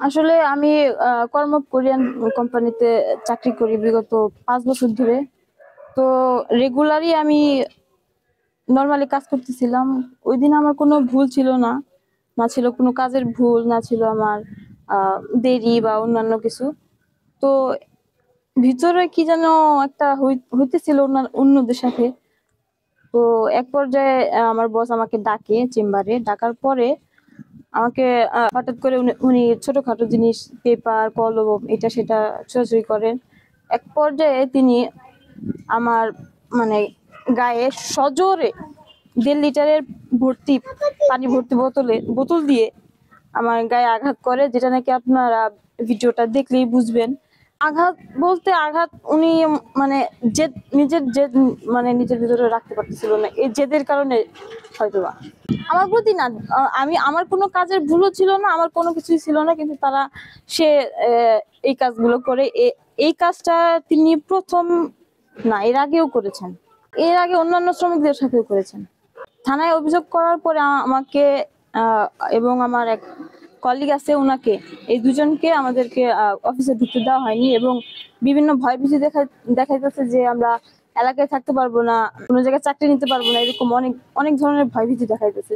আসলে আমি কোরিয়ান কোম্পানিতে চাকরি করি বিগত 5 বছর ধরে। তো রেগুলারই আমি নর্মালি কাজ করতেছিলাম। ওই দিন আমার কোনো ভুল ছিল না, না ছিল কোনো কাজের ভুল, না ছিল আমার দেরি বা অন্যান্য কিছু। তো ভিতরে কি যেন একটা হইতেছিল অন্যদের সাথে। তো এক পর্যায়ে আমার বস আমাকে ডাকে চেম্বারে। ডাকার পরে আমাকে হঠাৎ করে উনি ছোটখাটো জিনিস, পেপার কলম এটা সেটা ছোঁয়াছুঁয়ি করেন। এক পর্যায়ে তিনি আমার মানে গায়ে সজোরে 1.5 লিটারের ভর্তি পানি ভর্তি বোতল দিয়ে আমার গায়ে আঘাত করে, যেটা নাকি আপনারা ভিডিওটা দেখলেই বুঝবেন। আঘাত বলতে আঘাত উনি মানে জেদ মানে নিজের ভিতরে রাখতে পারতেছিল না, এই জেদের কারণে হয়তো বা আমার প্রতি না। আমার কোনো কাজের ভুলও ছিল না, আমার কোনো কিছুই ছিল না, কিন্তু সে এই কাজগুলো করে। এই কাজটা তিনি প্রথম না, এর আগেও করেছেন, এর আগে অন্যান্য শ্রমিকদের সাথেও করেছেন। থানায় অভিযোগ করার পরে আমাকে আহ, এবং আমার এক কলিগ আছে ওনাকে, এই দুজনকে আমাদেরকে অফিসে ঢুকতে দেওয়া হয়নি, এবং বিভিন্ন ভয়ভীতি দেখাইতেছে যে আমরা এলাকায় থাকতে পারবো না, কোনো জায়গায় চাকরি নিতে পারবো না, এরকম অনেক অনেক ধরনের ভয়ভীতি দেখাইতেছে।